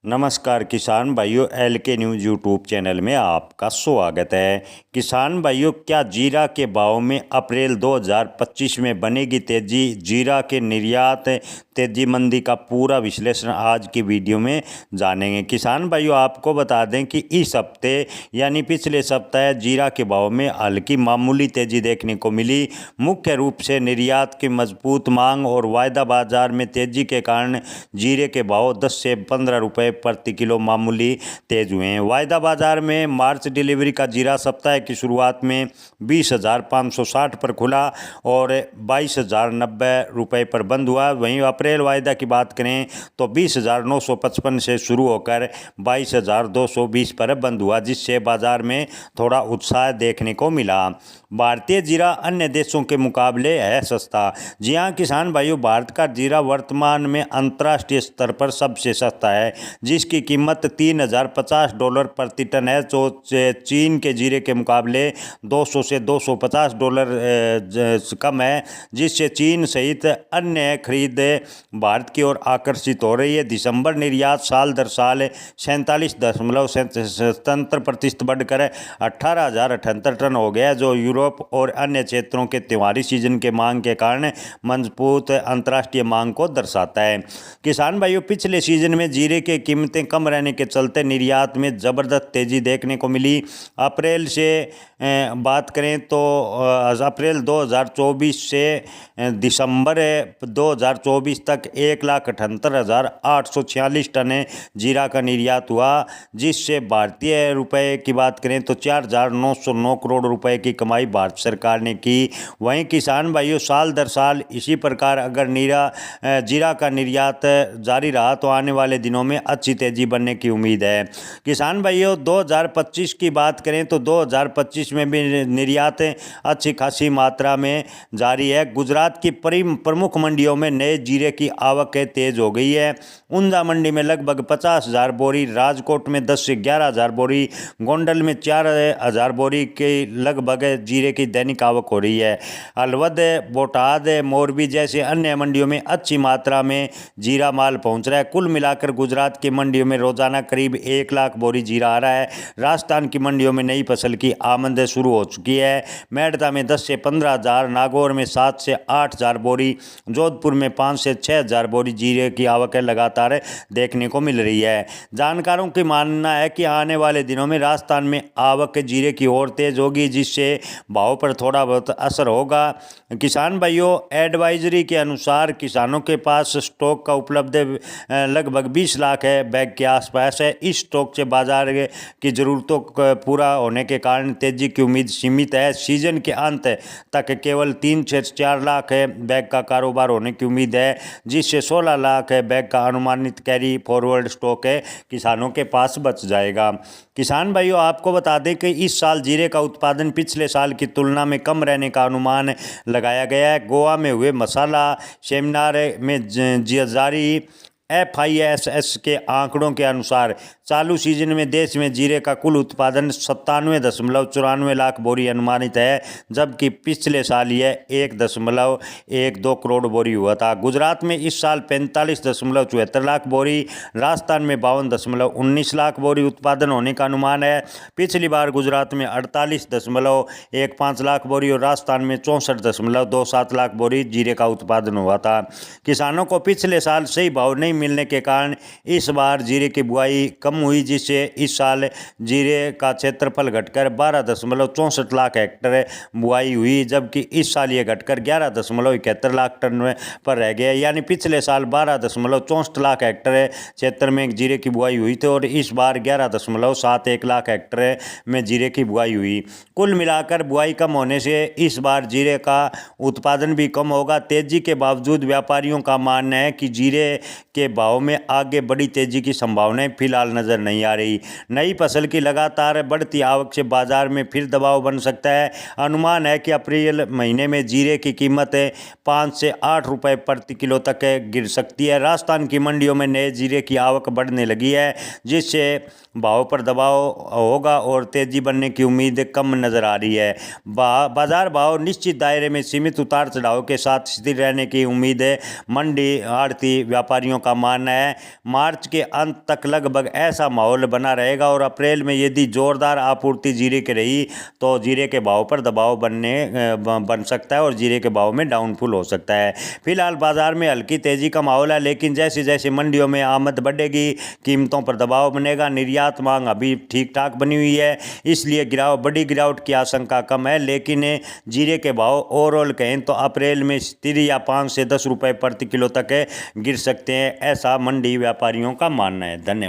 नमस्कार किसान भाइयों, एल के न्यूज़ यूट्यूब चैनल में आपका स्वागत है। किसान भाइयों, क्या जीरा के भाव में अप्रैल 2025 में बनेगी तेजी? जीरा के निर्यात तेजी मंदी का पूरा विश्लेषण आज की वीडियो में जानेंगे। किसान भाइयों, आपको बता दें कि इस हफ्ते यानी पिछले सप्ताह जीरा के भाव में हल्की मामूली तेजी देखने को मिली। मुख्य रूप से निर्यात की मजबूत मांग और वायदा बाजार में तेजी के कारण जीरे के भाव 10 से 15 रुपये प्रति किलो मामूली तेज हुए हैं। वायदा बाजार में मार्च डिलीवरी का जीरा सप्ताह की शुरुआत में 20,560 पर खुला और 22,090 रुपये पर बंद हुआ। वहीं अप्रैल वायदा की बात करें तो 20,955 से शुरू होकर 22,220 पर बंद हुआ, जिससे बाजार में थोड़ा उत्साह देखने को मिला। भारतीय जीरा अन्य देशों के मुकाबले है सस्ता। जी हाँ किसान भाइयों, भारत का जीरा वर्तमान में अंतर्राष्ट्रीय स्तर पर सबसे सस्ता है, जिसकी कीमत $3,050 प्रति टन है, जो चीन के जीरे के मुकाबले 200 से $250 कम है, जिससे चीन सहित अन्य खरीद भारत की ओर आकर्षित हो रही है। दिसंबर निर्यात साल दर साल 47.77% बढ़कर 18,078 टन हो गया, जो यूरोप और अन्य क्षेत्रों के त्योहारी सीजन के मांग के कारण मजबूत अंतर्राष्ट्रीय मांग को दर्शाता है। किसान भाइयों, पिछले सीजन में जीरे की कीमतें कम रहने के चलते निर्यात में ज़बरदस्त तेज़ी देखने को मिली। अप्रैल से बात करें तो अप्रैल 2024 से दिसंबर 2024 तक 1,78,846 टन जीरा का निर्यात हुआ, जिससे भारतीय रुपए की बात करें तो 4,909 करोड़ रुपए की कमाई भारत सरकार ने की। वहीं किसान भाइयों, साल दर साल इसी प्रकार अगर जीरा का निर्यात जारी रहा तो आने वाले दिनों में अच्छी तेजी बनने की उम्मीद है। किसान भाइयों, 2025 की बात करें तो 2025 में भी निर्यात अच्छी खासी मात्रा में जारी है। गुजरात की प्रमुख मंडियों में नए जीरे की आवक तेज हो गई है। ऊंझा मंडी में लगभग 50,000 बोरी, राजकोट में 10 से 11,000 बोरी, गोंडल में 4,000 बोरी के लगभग जीरे की दैनिक आवक हो रही है। अलवद, बोटाद, मोरबी जैसे अन्य मंडियों में अच्छी मात्रा में जीरा माल पहुंच रहा है। कुल मिलाकर गुजरात की मंडियों में रोजाना करीब 1 लाख बोरी जीरा आ रहा है। राजस्थान की मंडियों में नई फसल की आमद शुरू हो चुकी है। मेड़ता में 10 से 15,000, नागौर में 7 से 8,000 बोरी, जोधपुर में 5 से 6,000 बोरी जीरे की आवक लगातार देखने को मिल रही है। जानकारों की मानना है कि आने वाले दिनों में राजस्थान में आवक जीरे की ओर तेज होगी, जिससे भाव पर थोड़ा बहुत असर होगा। किसान भाइयों, एडवाइजरी के अनुसार किसानों के पास स्टॉक का उपलब्ध लगभग 20 लाख बैग के आसपास है। इस स्टॉक से बाजार की ज़रूरतों को पूरा होने के कारण तेजी की उम्मीद सीमित है। सीजन के अंत तक केवल 3 से 4 लाख बैग का कारोबार होने की उम्मीद है, जिससे 16 लाख बैग का अनुमानित कैरी फॉरवर्ड स्टॉक किसानों के पास बच जाएगा। किसान भाइयों, आपको बता दें कि इस साल जीरे का उत्पादन पिछले साल की तुलना में कम रहने का अनुमान लगाया गया है। गोवा में हुए मसाला सेमिनार में जारी FISS के आंकड़ों के अनुसार चालू सीजन में देश में जीरे का कुल उत्पादन 97.94 लाख बोरी अनुमानित है, जबकि पिछले साल यह 1.12 करोड़ बोरी हुआ था। गुजरात में इस साल 45.74 लाख बोरी, राजस्थान में 52.19 लाख बोरी उत्पादन होने का अनुमान है। पिछली बार गुजरात में 48.15 लाख बोरी और राजस्थान में 64.27 लाख बोरी जीरे का उत्पादन हुआ था। किसानों को पिछले साल सही भाव नहीं मिलने के कारण इस बार जीरे की बुआई कम हुई, जिससे इस साल जीरे का क्षेत्रफल घटकर 12.64 लाख हेक्टेयर बुआई हुई, जबकि इस साल ये घटकर 11.71 लाख टन पर रह गया। यानी पिछले साल 12.64 लाख हेक्टेयर क्षेत्र में जीरे की बुआई हुई थी और इस बार 11.71 लाख हेक्टेयर में जीरे की बुआई हुई। कुल मिलाकर बुआई कम होने से इस बार जीरे का उत्पादन भी कम होगा। तेजी के बावजूद व्यापारियों का मानना है कि जीरे के भाव में आगे बड़ी तेजी की संभावनाएं फिलहाल नजर नहीं आ रही। नई फसल की लगातार बढ़ती आवक से बाजार में फिर दबाव बन सकता है। अनुमान है कि अप्रैल महीने में जीरे की कीमत 5 से 8 रुपए प्रति किलो तक गिर सकती है। राजस्थान की मंडियों में नए जीरे की आवक बढ़ने लगी है, जिससे भाव पर दबाव होगा और तेजी बनने की उम्मीद कम नजर आ रही है। बाजार भाव निश्चित दायरे में सीमित उतार चढ़ाव के साथ स्थिर रहने की उम्मीद है। मंडी आड़ती व्यापारियों का मानना है मार्च के अंत तक लगभग ऐसा माहौल बना रहेगा और अप्रैल में यदि जोरदार आपूर्ति जीरे की रही तो जीरे के भाव पर दबाव बन सकता है और जीरे के भाव में डाउनफॉल हो सकता है। फिलहाल बाजार में हल्की तेजी का माहौल है, लेकिन जैसे जैसे मंडियों में आमद बढ़ेगी कीमतों पर दबाव बनेगा। निर्यात मांग अभी ठीक ठाक बनी हुई है, इसलिए बड़ी गिरावट की आशंका कम है। लेकिन जीरे के भाव ओवरऑल कहें तो अप्रैल में स्थिर या 5 से 10 रुपए प्रति किलो तक गिर सकते हैं, ऐसा मंडी व्यापारियों का मानना है। धन्यवाद।